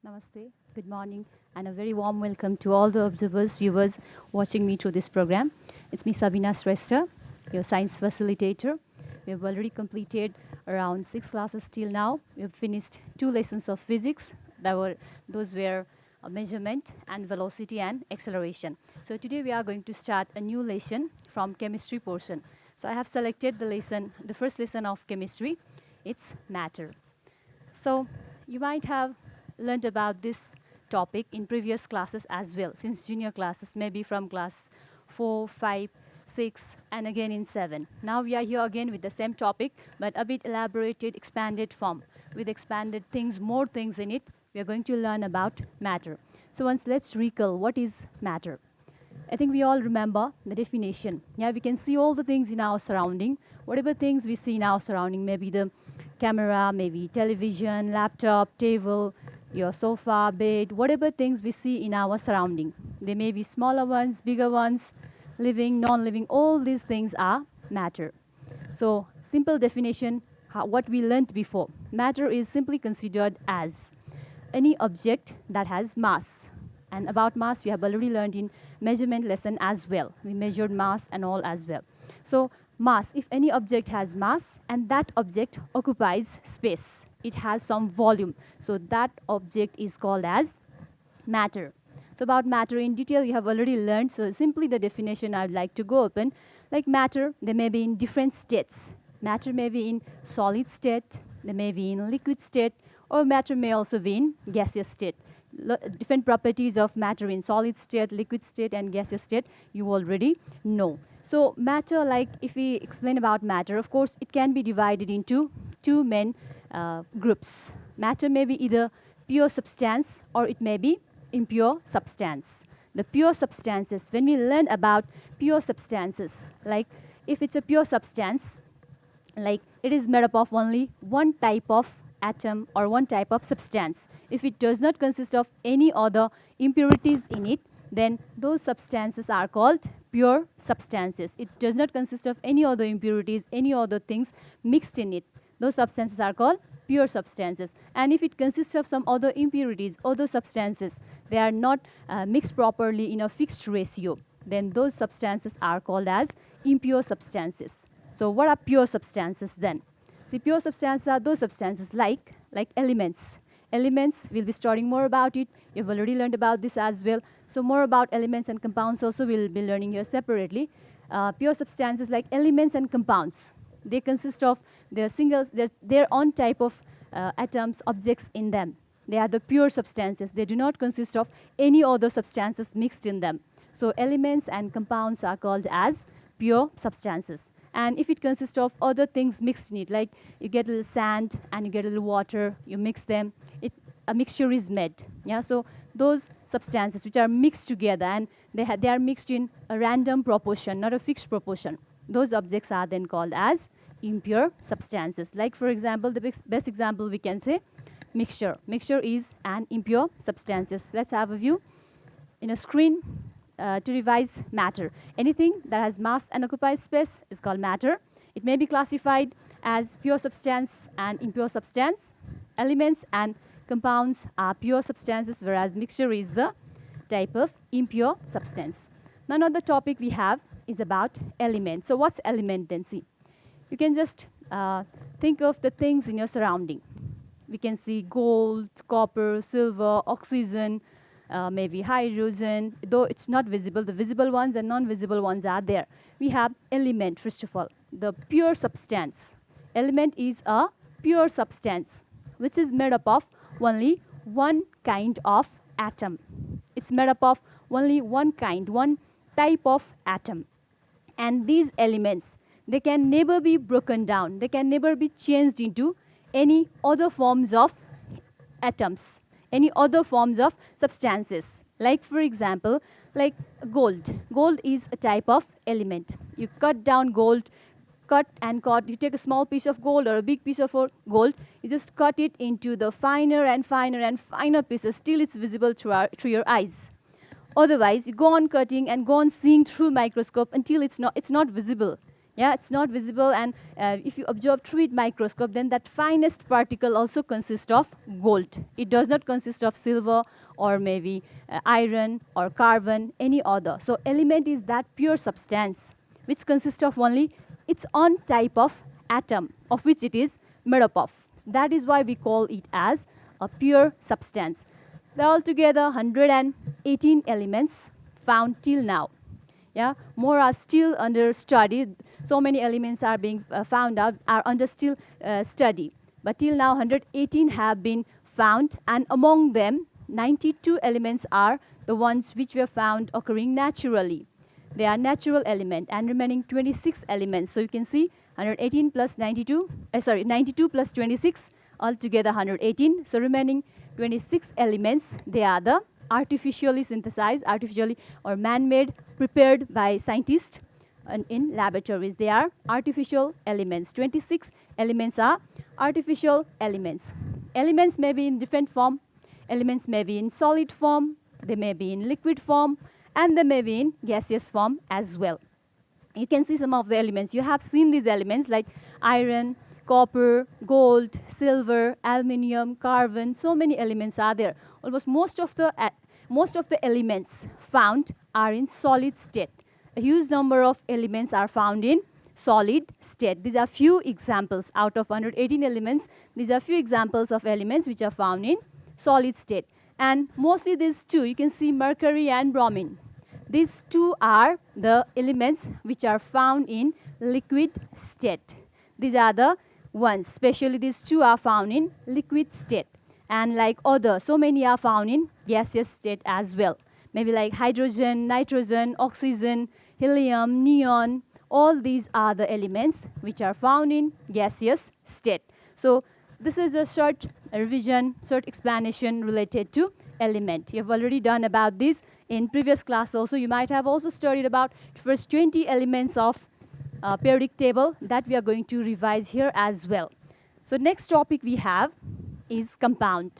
Namaste, good morning, and a very warm welcome to all the observers, viewers watching me through this program. It's me, Sabina Shrestha, your science facilitator. We have already completed around 6 classes till now. We have finished 2 lessons of physics. Those were measurement and velocity and acceleration. So today we are going to start a new lesson from chemistry portion. So I have selected the first lesson of chemistry. It's matter. So you might have learned about this topic in previous classes as well, since junior classes, maybe from class 4, 5, 6, and again in 7. Now we are here again with the same topic, but a bit elaborated, expanded form. With expanded things, more things in it, we are going to learn about matter. So once let's recall what is matter. I think we all remember the definition. Yeah, we can see all the things in our surrounding. Whatever things we see in our surrounding, maybe the camera, maybe television, laptop, table, your sofa, bed, whatever things we see in our surrounding. They may be smaller ones, bigger ones, living, non-living, all these things are matter. So simple definition, what we learned before. Matter is simply considered as any object that has mass. And about mass, we have already learned in measurement lesson as well. We measured mass and all as well. So mass, if any object has mass and that object occupies space, it has some volume. So that object is called as matter. So about matter in detail, you have already learned. So simply the definition I'd like to go open. Like matter, they may be in different states. Matter may be in solid state, they may be in liquid state, or matter may also be in gaseous state. Different properties of matter in solid state, liquid state, and gaseous state you already know. So matter, like if we explain about matter, of course, it can be divided into two main groups. Matter may be either pure substance or it may be impure substance. The pure substances, when we learn about pure substances, like if it's a pure substance, like it is made up of only one type of atom or one type of substance. If it does not consist of any other impurities in it, then those substances are called pure substances. It does not consist of any other impurities, any other things mixed in it. Those substances are called pure substances. And if it consists of some other impurities, other substances, they are not mixed properly in a fixed ratio, then those substances are called as impure substances. So what are pure substances then? See, pure substances are those substances like elements. Elements, we'll be studying more about it. You've already learned about this as well. So more about elements and compounds also we'll be learning here separately. Pure substances like elements and compounds, they consist of their own type of atoms, objects in them. They are the pure substances. They do not consist of any other substances mixed in them. So elements and compounds are called as pure substances. And if it consists of other things mixed in it, like you get a little sand and you get a little water, you mix them, a mixture is made. Yeah, so those substances which are mixed together and they are mixed in a random proportion, not a fixed proportion, those objects are then called as impure substances. Like for example, the best example we can say mixture. Mixture is an impure substances. Let's have a view in a screen. To revise matter. Anything that has mass and occupies space is called matter. It may be classified as pure substance and impure substance. Elements and compounds are pure substances, whereas mixture is the type of impure substance. Now another topic we have is about element. So what's element then? See, you can just think of the things in your surrounding. We can see gold, copper, silver, oxygen, maybe hydrogen, though it's not visible. The visible ones and non-visible ones are there. We have element, first of all, the pure substance. Element is a pure substance, which is made up of only one kind of atom. It's made up of only one type of atom. And these elements, they can never be broken down. They can never be changed into any other forms of atoms, any other forms of substances. Like for example, like gold. Gold is a type of element. You cut down gold, you take a small piece of gold or a big piece of gold, you just cut it into the finer and finer pieces till it's visible through your eyes. Otherwise, you go on cutting and go on seeing through microscope until it's not visible. Yeah, it's not visible, and if you observe through it microscope, then that finest particle also consists of gold. It does not consist of silver or maybe iron or carbon, any other. So element is that pure substance which consists of only its own type of atom of which it is made up of. That is why we call it as a pure substance. There are altogether 118 elements found till now. Yeah, more are still under study. So many elements are being found out, are under still study. But till now, 118 have been found, and among them, 92 elements are the ones which were found occurring naturally. They are natural element, and remaining 26 elements. So you can see 118 plus 92, 92 plus 26, altogether 118. So remaining 26 elements, they are the artificially synthesized, artificially or man-made, prepared by scientists in laboratories. They are artificial elements. 26 elements are artificial elements. Elements may be in different form. Elements may be in solid form, they may be in liquid form, and they may be in gaseous form as well. You can see some of the elements. You have seen these elements like iron, copper, gold, silver, aluminium, carbon. So many elements are there. Almost most of the elements found are in solid state. A huge number of elements are found in solid state. These are few examples out of 118 elements. These are few examples of elements which are found in solid state. And mostly these two, you can see mercury and bromine. These two are the elements which are found in liquid state. These are the ones, especially these two are found in liquid state. And like other, so many are found in gaseous state as well. Maybe like hydrogen, nitrogen, oxygen, helium, neon, all these are the elements which are found in gaseous state. So this is a short revision, short explanation related to element. You have already done about this in previous class also. You might have also studied about first 20 elements of periodic table that we are going to revise here as well. So next topic we have is compound.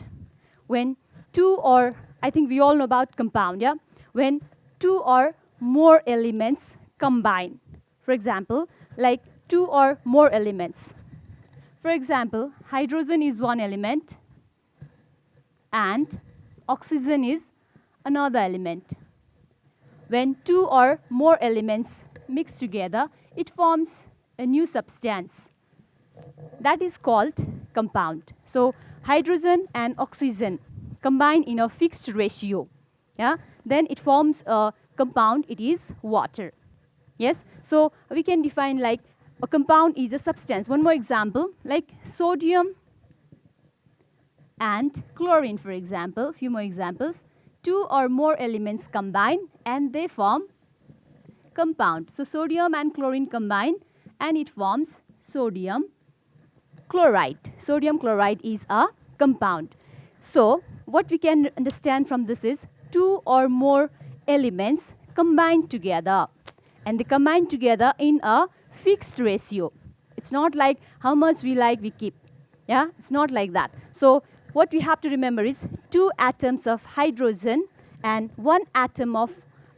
When two or, I think we all know about compound, yeah? When two or more elements combine. For example, like two or more elements. For example, hydrogen is one element and oxygen is another element. When two or more elements mix together, it forms a new substance. That is called compound. So hydrogen and oxygen combine in a fixed ratio. Yeah? Then it forms a compound, it is water. Yes? So we can define like a compound is a substance. One more example, like sodium and chlorine, for example. Few more examples. Two or more elements combine and they form compound. So sodium and chlorine combine and it forms sodium chloride. Sodium chloride is a compound. So what we can understand from this is two or more elements combine together, and they combine together in a fixed ratio. It's not like how much we like we keep. Yeah, it's not like that. So what we have to remember is two atoms of hydrogen and one atom of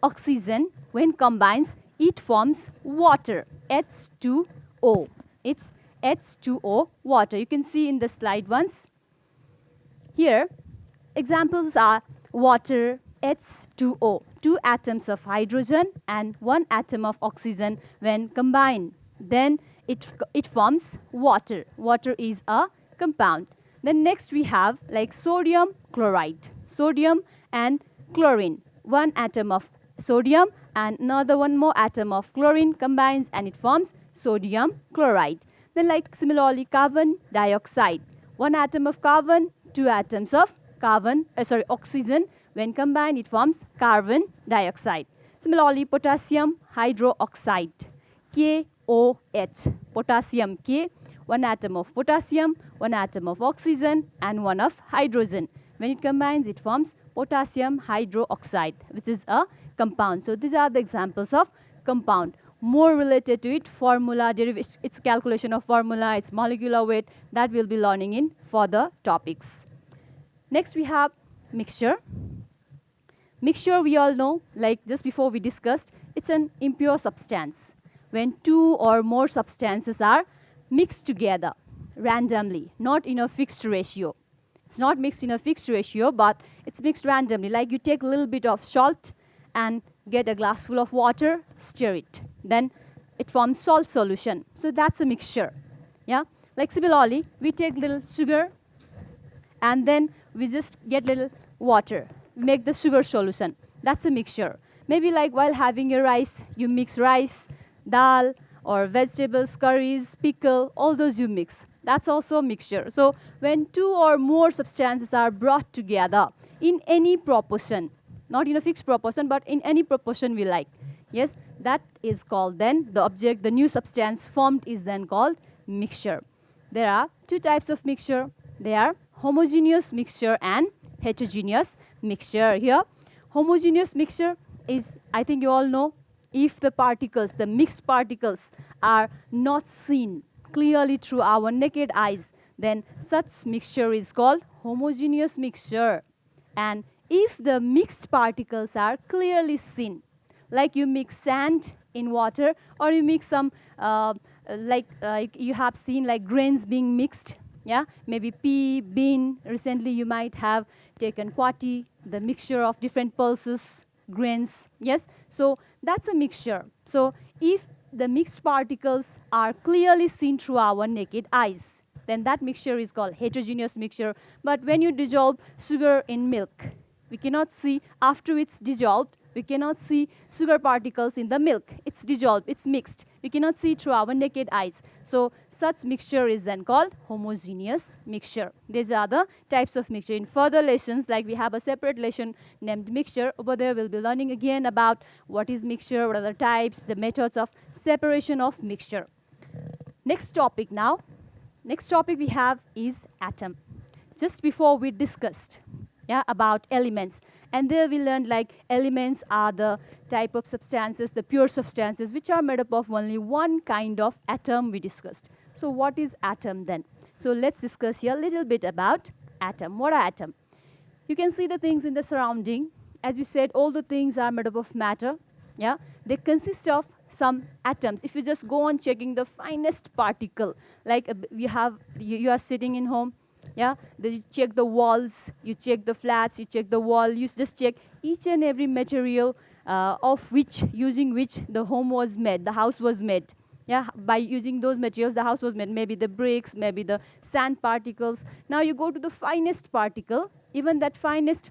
oxygen, when combines, it forms water, H2O. It's H2O, water. You can see in the slide once. Here, examples are water, H2O, two atoms of hydrogen and one atom of oxygen. When combined, then it forms water. Water is a compound. Then next we have like sodium chloride. Sodium and chlorine. One atom of sodium and another one more atom of chlorine combines and it forms sodium chloride. Then like similarly carbon dioxide. One atom of carbon, two atoms of oxygen. When combined, it forms carbon dioxide. Similarly, potassium hydroxide, KOH. Potassium K, one atom of potassium, one atom of oxygen, and one of hydrogen. When it combines, it forms potassium hydroxide, which is a compound. So these are the examples of compound. More related to it, formula, derivation, its calculation of formula, its molecular weight, that we'll be learning in further topics. Next we have mixture. Mixture we all know, like just before we discussed, it's an impure substance. when two or more substances are mixed together randomly, not in a fixed ratio. It's not mixed in a fixed ratio, but it's mixed randomly. Like you take a little bit of salt and get a glass full of water, stir it. Then it forms salt solution. So that's a mixture. Yeah? Like similarly, we take little sugar and then we just get little water, make the sugar solution. That's a mixture. Maybe like while having your rice, you mix rice, dal, or vegetables, curries, pickle, all those you mix. That's also a mixture. So when two or more substances are brought together in any proportion, not in a fixed proportion, but in any proportion we like, yes, that is called then the object, the new substance formed is then called mixture. There are two types of mixture. They are homogeneous mixture and heterogeneous mixture. Here, homogeneous mixture is, I think you all know, if the particles, the mixed particles, are not seen clearly through our naked eyes, then such mixture is called homogeneous mixture. And if the mixed particles are clearly seen, like you mix sand in water, or you mix some, you have seen like grains being mixed, yeah, maybe pea, bean. Recently you might have taken kwati, the mixture of different pulses, grains, yes. So that's a mixture. So if the mixed particles are clearly seen through our naked eyes, then that mixture is called heterogeneous mixture. But when you dissolve sugar in milk, we cannot see after it's dissolved, we cannot see sugar particles in the milk. It's dissolved, it's mixed. We cannot see through our naked eyes. So such mixture is then called homogeneous mixture. These are the types of mixture. In further lessons, like we have a separate lesson named mixture, over there we'll be learning again about what is mixture, what are the types, the methods of separation of mixture. Next topic now. Next topic we have is atom. Just before we discussed, yeah, about elements. And there we learned like elements are the type of substances, the pure substances, which are made up of only one kind of atom we discussed. So what is atom then? So let's discuss here a little bit about atom. What are atom? You can see the things in the surrounding. As we said, all the things are made up of matter. Yeah, they consist of some atoms. If you just go on checking the finest particle, like you are sitting in home, yeah, then you check the walls, you check the flats, you check the wall, you just check each and every material using which the home was made, the house was made. Yeah, by using those materials, the house was made. Maybe the bricks, maybe the sand particles. Now you go to the finest particle, even that finest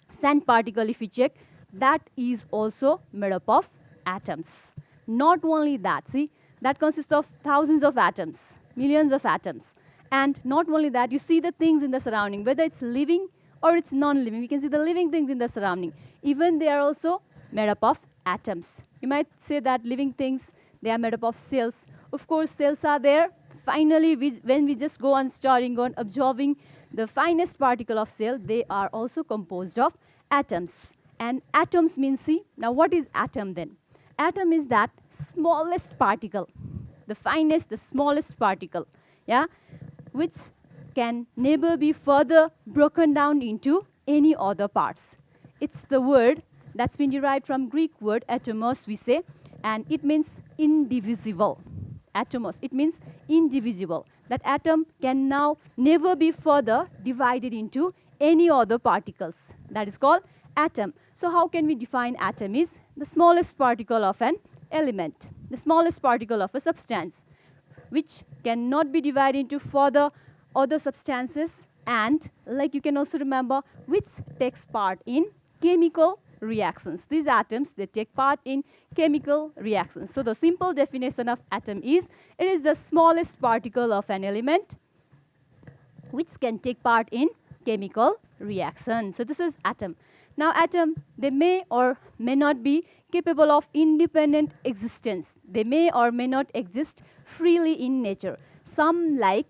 sand particle, if you check, that is also made up of atoms. Not only that, see, that consists of thousands of atoms, millions of atoms. And not only that, you see the things in the surrounding, whether it's living or it's non-living. You can see the living things in the surrounding. Even they are also made up of atoms. You might say that living things, they are made up of cells. Of course, cells are there. Finally, when we just go on starting on observing the finest particle of cell, they are also composed of atoms. And atoms means, see, now what is atom then? Atom is that smallest particle, the finest, the smallest particle, yeah, which can never be further broken down into any other parts. It's the word that's been derived from Greek word atomos, we say, and it means indivisible. Atomos, it means indivisible. That atom can now never be further divided into any other particles. That is called atom. So how can we define atom? Is the smallest particle of an element, the smallest particle of a substance, which cannot be divided into further other substances, and like you can also remember, which takes part in chemical reactions. These atoms, they take part in chemical reactions. So the simple definition of atom is, it is the smallest particle of an element which can take part in chemical reaction. So this is atom. Now atom, they may or may not be capable of independent existence. They may or may not exist freely in nature. Some like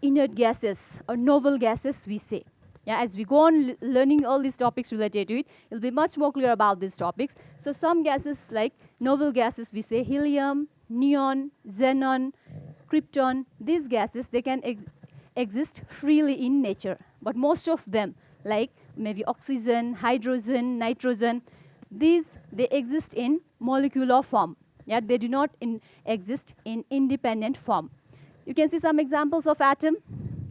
inert gases or noble gases, we say. Yeah, as we go on learning all these topics related to it, it'll be much more clear about these topics. So some gases like noble gases, we say helium, neon, xenon, krypton. These gases, they can exist freely in nature. But most of them, like maybe oxygen, hydrogen, nitrogen, these, they exist in molecular form. Yeah, they do not exist in independent form. You can see some examples of atom,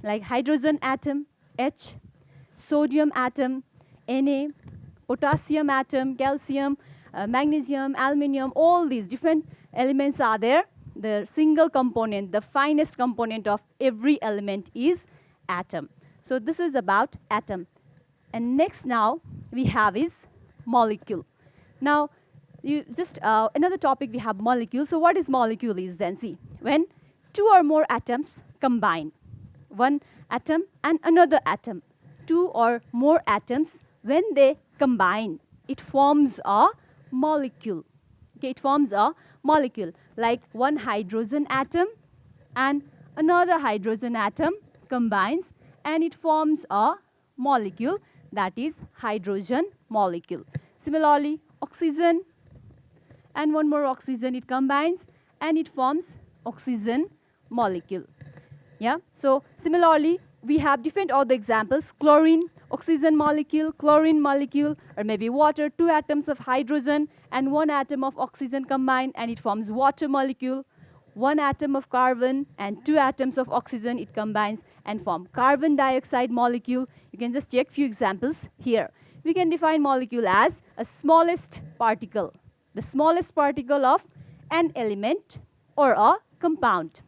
like hydrogen atom, H, sodium atom, Na, potassium atom, calcium, magnesium, aluminium, all these different elements are there. The single component, the finest component of every element is atom. So this is about atom. And next now we have is molecule. Now, you just another topic we have molecule. So what is molecule is then? See, when two or more atoms combine, one atom and another atom, two or more atoms, when they combine, it forms a molecule. Okay, it forms a molecule, like one hydrogen atom and another hydrogen atom combines and it forms a molecule, that is hydrogen molecule. Similarly, oxygen and one more oxygen, it combines and it forms oxygen molecule. Yeah, so similarly we have different other examples: chlorine, oxygen molecule, chlorine molecule, or maybe water, two atoms of hydrogen and one atom of oxygen combine and it forms water molecule. One atom of carbon and two atoms of oxygen, it combines and form carbon dioxide molecule. You can just check few examples here. We can define molecule as a smallest particle, the smallest particle of an element or a compound.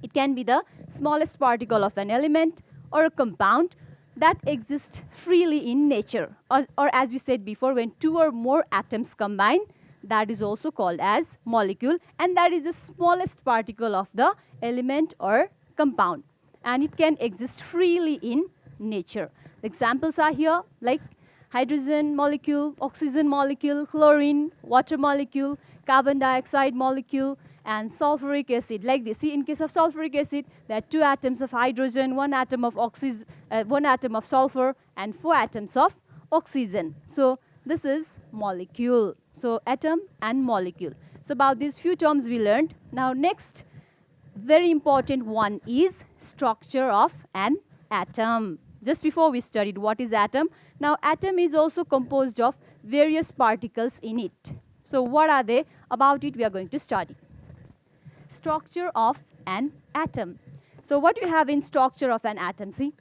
It can be the smallest particle of an element or a compound that exists freely in nature, or as we said before, when two or more atoms combine, that is also called as molecule, and that is the smallest particle of the element or compound, and it can exist freely in nature. The examples are here, like hydrogen molecule, oxygen molecule, chlorine, water molecule, carbon dioxide molecule, and sulfuric acid, like this. See, in case of sulfuric acid, there are two atoms of hydrogen, one atom of one atom of sulfur, and four atoms of oxygen. So this is molecule. So atom and molecule. So about these few terms we learned. Now next, very important one is structure of an atom. Just before we studied what is atom. Now atom is also composed of various particles in it. So what are they? About it we are going to study. Structure of an atom. So what we have in structure of an atom? See,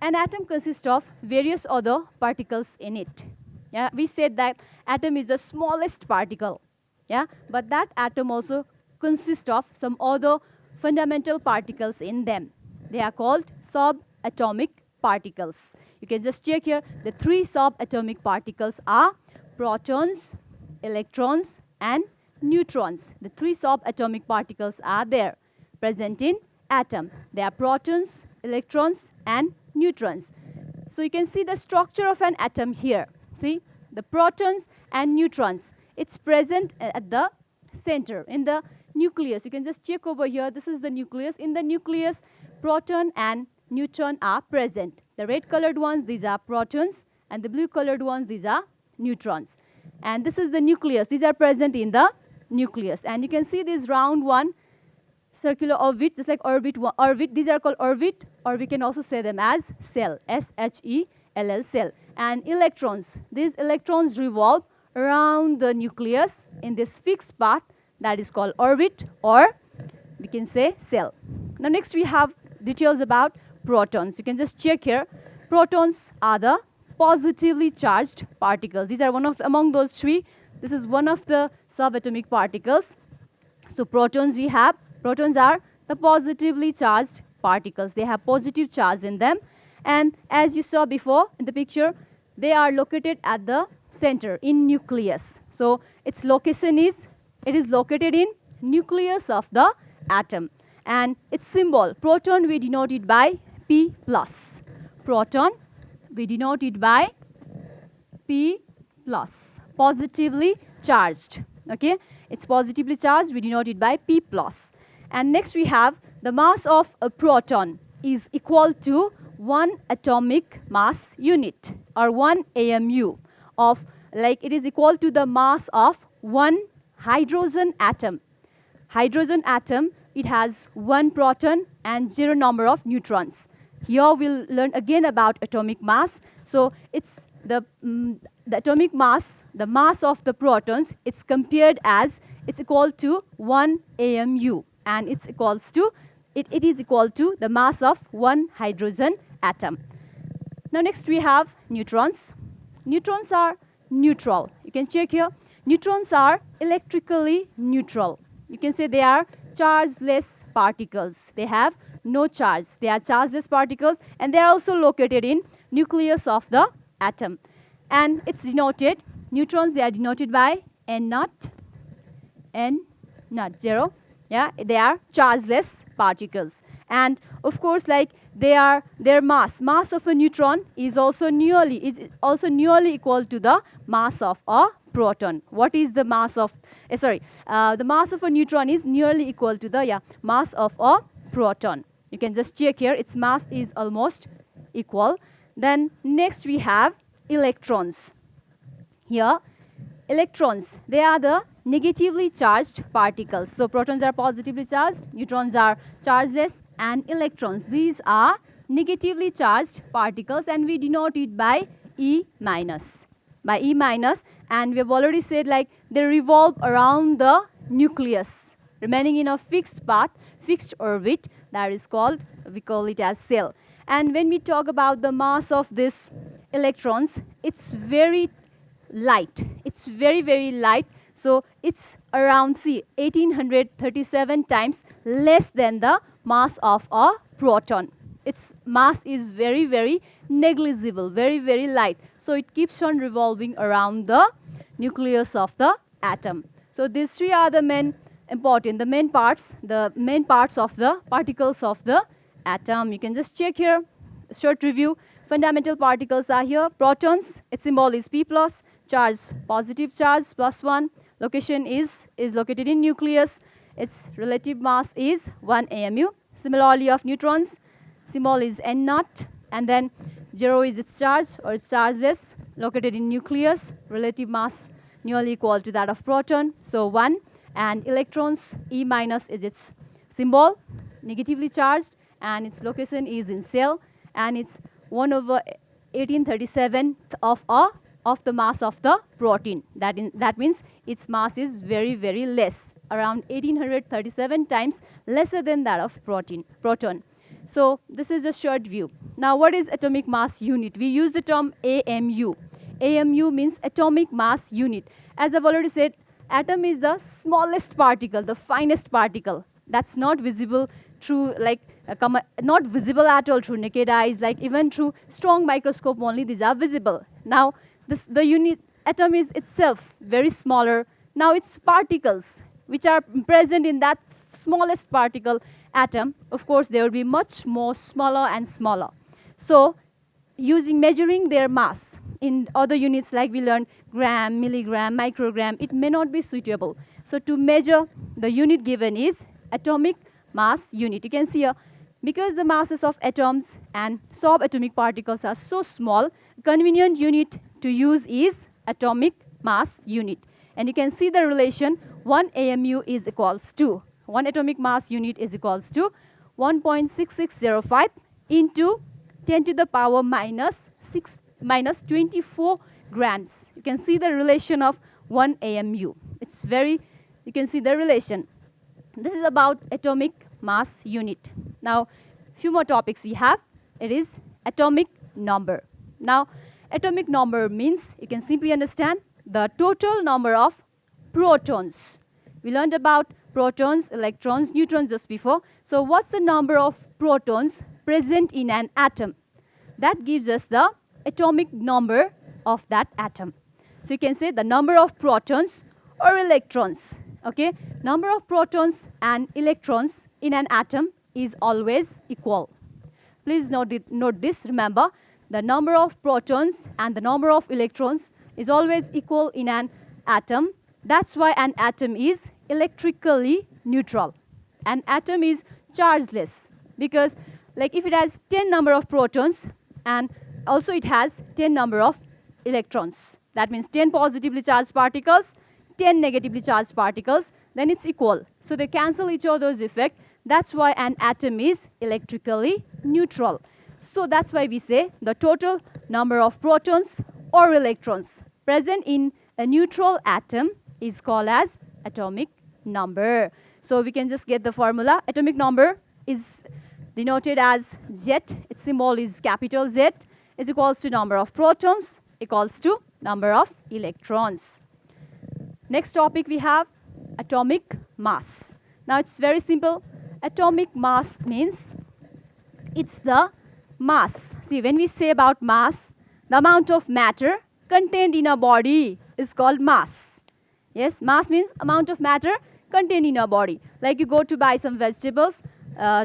an atom consists of various other particles in it. Yeah, we said that atom is the smallest particle. Yeah, but that atom also consists of some other fundamental particles in them. They are called subatomic particles. You can just check here. The three subatomic particles are protons, electrons, and neutrons. The three subatomic particles are there, present in atom. They are protons, electrons, and neutrons. So you can see the structure of an atom here. See, the protons and neutrons, it's present at the center, in the nucleus. You can just check over here. This is the nucleus. In the nucleus, proton and neutron are present. The red colored ones, these are protons, and the blue colored ones, these are neutrons. And this is the nucleus. These are present in the nucleus. And you can see this round one, circular orbit, just like orbit. These are called orbit, or we can also say them as cell, S-H-E-L-L, cell. And electrons, these electrons revolve around the nucleus in this fixed path, that is called orbit, or we can say cell. Now next we have details about protons. You can just check here. Protons are the positively charged particles. These are among those three. This is one of the subatomic particles. So protons we have. Protons are the positively charged particles. They have positive charge in them. And as you saw before in the picture, they are located at the center in nucleus. So its location is, it is located in nucleus of the atom. And its symbol, proton, we denote it by P plus. Proton, we denote it by P plus, positively charged. Okay, it's positively charged, we denote it by P plus. And next we have the mass of a proton is equal to 1 atomic mass unit, or 1 AMU of, like, it is equal to the mass of one hydrogen atom. Hydrogen atom, it has 1 proton and 0 number of neutrons. Here we'll learn again about atomic mass. So its the atomic mass, the mass of the protons, it's compared as, it's equal to 1 AMU, and it is equal to the mass of one hydrogen atom. Now next we have neutrons. Neutrons are neutral. You can check here. Neutrons are electrically neutral. You can say they are chargeless particles. They have no charge. They are chargeless particles, and they are also located in nucleus of the atom. And it's denoted, neutrons, they are denoted by N naught, 0. Yeah, they are chargeless particles. And of course, like their mass of a neutron is also nearly equal to the mass of a proton. What is the mass of, the mass of a neutron is nearly equal to the mass of a proton. You can just check here, its mass is almost equal. Then next we have electrons. Here, electrons, they are the negatively charged particles. So protons are positively charged, neutrons are chargeless, and electrons, these are negatively charged particles, and we denote it by E minus. And we have already said like they revolve around the nucleus, remaining in a fixed path, fixed orbit, that is called, we call it as cell. And when we talk about the mass of these electrons, it's very light. It's very, very light. So it's around, 1837 times less than the mass of a proton. Its mass is very, very negligible, very, very light. So it keeps on revolving around the nucleus of the atom. So these three are the main parts of the particles of the atom. You can just check here, short review. Fundamental particles are here. Protons, its symbol is P plus, charge, positive charge, +1. Location is located in nucleus. Its relative mass is 1 AMU. Similarly of neutrons, symbol is N naught, and then 0 is its charge, or its chargeless, located in nucleus, relative mass nearly equal to that of proton, so 1. And electrons, E minus is its symbol, negatively charged, and its location is in cell, and it's 1/1837 of the mass of the protein. That means its mass is very, very less, around 1837 times lesser than that of proton. So this is a short view. Now what is atomic mass unit? We use the term AMU. AMU means atomic mass unit. As I've already said, atom is the smallest particle, the finest particle. That's not visible through not visible at all through naked eyes, like even through strong microscope only these are visible. Now the unit atom is itself very smaller. Now its particles which are present in that smallest particle atom, of course they will be much more smaller and smaller. So measuring their mass in other units, like we learned gram, milligram, microgram, it may not be suitable. So to measure, the unit given is atomic mass unit. You can see here, because the masses of atoms and subatomic particles are so small, convenient unit to use is atomic mass unit. And you can see the relation, 1 AMU is equals to, 1 atomic mass unit is equals to 1.6605 into 10 to the power minus 24 grams. You can see the relation of 1 AMU. It's very, you can see the relation. This is about atomic mass unit. Now, few more topics we have. It is atomic number. Now, atomic number means, you can simply understand, the total number of protons. We learned about protons, electrons, neutrons just before. So what's the number of protons present in an atom? That gives us the atomic number of that atom. So you can say the number of protons or electrons. Okay, number of protons and electrons in an atom is always equal. Please note this, remember, the number of protons and the number of electrons is always equal in an atom. That's why an atom is electrically neutral. An atom is chargeless, because like if it has 10 number of protons and also it has 10 number of electrons, that means 10 positively charged particles, 10 negatively charged particles, then it's equal. So they cancel each other's effect. That's why an atom is electrically neutral. So that's why we say the total number of protons or electrons present in a neutral atom is called as atomic number. So we can just get the formula. Atomic number is denoted as Z. Its symbol is capital Z. Is equals to number of protons equals to number of electrons. Next topic we have atomic mass. Now it's very simple. Atomic mass means it's the mass. See, when we say about mass, the amount of matter contained in a body is called mass. Yes, mass means amount of matter contained in a body. Like you go to buy some vegetables,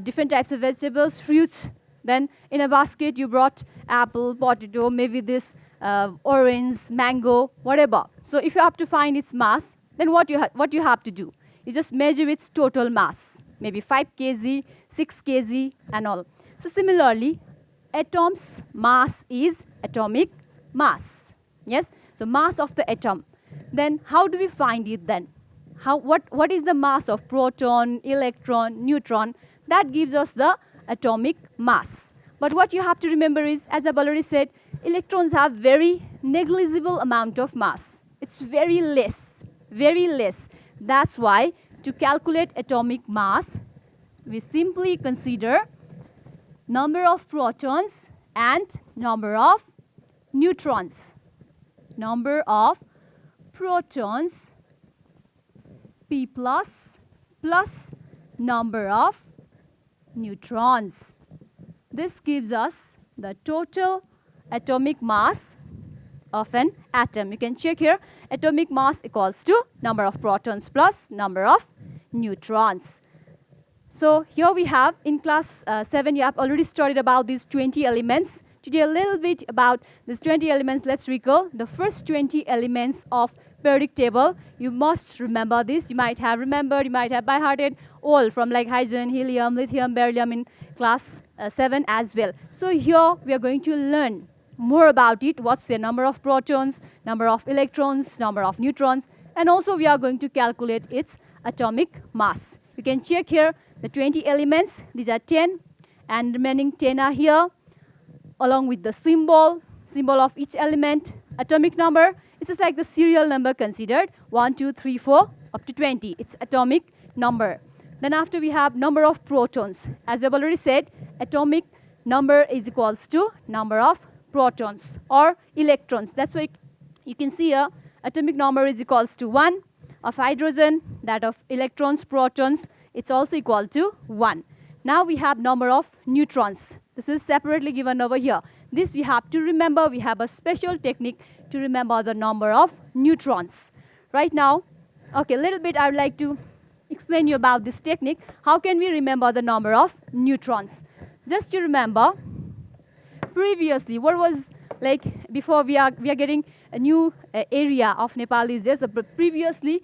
different types of vegetables, fruits. Then in a basket you brought apple, potato, maybe this orange, mango, whatever. So if you have to find its mass, then what you have to do? You just measure its total mass, maybe 5 kg, 6 kg and all. So similarly, atom's mass is atomic mass. Yes, so mass of the atom. Then how do we find it then? What is the mass of proton, electron, neutron? That gives us the atomic mass. But what you have to remember is, as I've already said, electrons have very negligible amount of mass. It's very less, very less. That's why to calculate atomic mass, we simply consider number of protons and number of neutrons. Number of protons P plus number of neutrons. This gives us the total atomic mass of an atom. You can check here, atomic mass equals to number of protons plus number of neutrons. So here we have in class 7, you have already studied about these 20 elements. Today a little bit about these 20 elements. Let's recall the first 20 elements of periodic table. You must remember this. You might have remembered, you might have by-hearted all from like hydrogen, helium, lithium, beryllium in class 7 as well. So here we are going to learn more about it. What's the number of protons, number of electrons, number of neutrons, and also we are going to calculate its atomic mass. You can check here the 20 elements. These are 10 and remaining 10 are here along with the symbol of each element. Atomic number, it's just like the serial number considered 1, 2, 3, 4 up to 20. It's atomic number. Then after we have number of protons. As I've already said, atomic number is equals to number of protons or electrons. That's why you can see here atomic number is equals to 1 of hydrogen, that of electrons, protons, it's also equal to 1. Now we have number of neutrons. This is separately given over here. This we have to remember. We have a special technique to remember the number of neutrons. Right now, okay, a little bit I would like to explain you about this technique. How can we remember the number of neutrons? Just to remember, previously, what was like before we are getting a new area of Nepal is just previously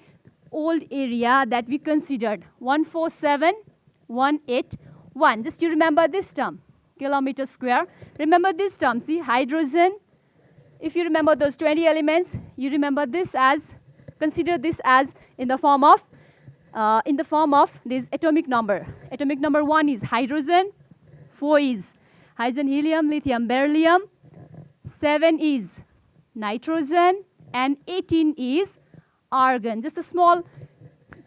old area that we considered 147,181. Just you remember this term, kilometer square. Remember this term, see hydrogen. If you remember those 20 elements, you remember this as, consider this as in the form of this atomic number. Atomic number 1 is hydrogen, 4 is hydrogen, helium, lithium, beryllium, 7 is nitrogen, and 18 is argon. Just a small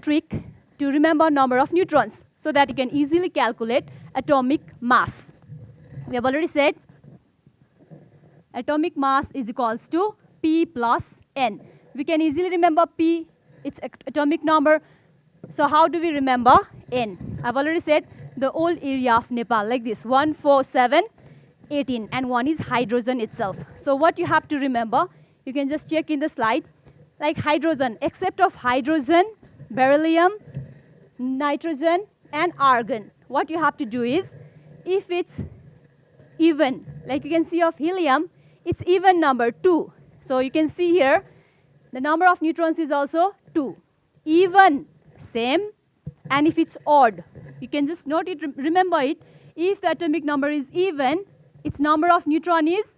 trick to remember number of neutrons so that you can easily calculate atomic mass. We have already said atomic mass is equals to P plus N. We can easily remember P, its atomic number. So how do we remember N? I've already said the whole area of Nepal like this, 147,18, and 1 is hydrogen itself. So what you have to remember, you can just check in the slide, like hydrogen, except of hydrogen, beryllium, nitrogen, and argon. What you have to do is, if it's even, like you can see of helium, it's even number 2. So you can see here, the number of neutrons is also 2. Even, same, and if it's odd, you can just note it, remember it. If the atomic number is even, its number of neutron is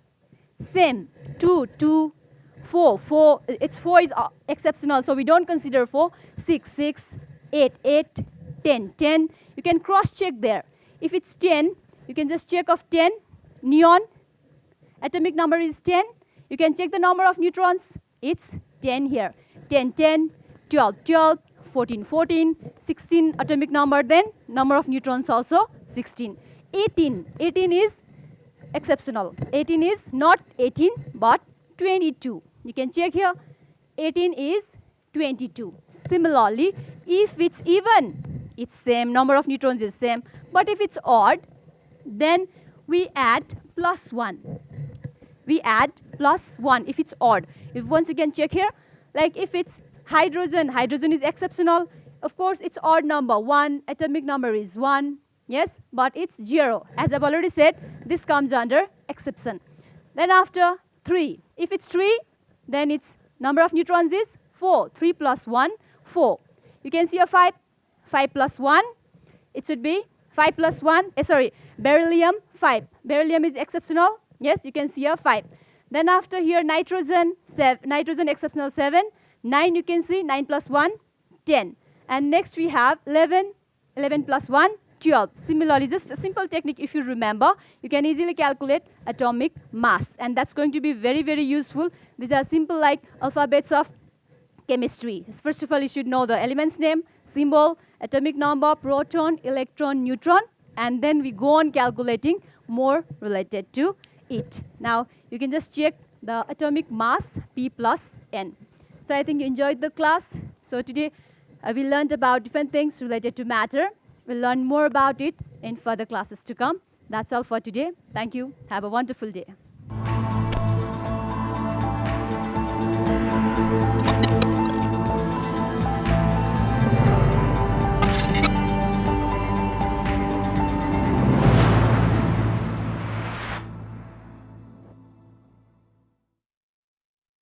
same, 2, 2, 4, 4, its 4 is exceptional, so we don't consider 4, 6, 6, 8, 8, 10, 10. You can cross-check there. If it's 10, you can just check of 10, neon, atomic number is 10. You can check the number of neutrons. It's 10 here. 10, 10, 12, 12, 14, 14, 16 atomic number, then number of neutrons also 16. 18, 18 is exceptional. 18 is not 18 but 22. You can check here. 18 is 22. Similarly, if it's even, it's same, number of neutrons is same. But if it's odd, then we add plus 1. We add plus 1 if it's odd. If once again check here, like if it's hydrogen, hydrogen is exceptional. Of course, it's odd number. 1 atomic number is 1. Yes, but it's 0. As I've already said, this comes under exception. Then after 3, if it's 3, then its number of neutrons is 4. 3 plus 1, 4. You can see a 5. 5 plus 1, it should be 5 plus 1. Beryllium 5. Beryllium is exceptional. Yes, you can see a 5. Then after here, nitrogen, nitrogen exceptional 7. 9 you can see, 9 plus 1, 10. And next we have 11. 11 plus 1, 12. Similarly, just a simple technique if you remember, you can easily calculate atomic mass. And that's going to be very, very useful. These are simple like alphabets of chemistry. First of all, you should know the element's name, symbol, atomic number, proton, electron, neutron. And then we go on calculating more related to it. Now, you can just check the atomic mass, P plus N. So I think you enjoyed the class. So today, we learned about different things related to matter. We'll learn more about it in further classes to come. That's all for today. Thank you. Have a wonderful day.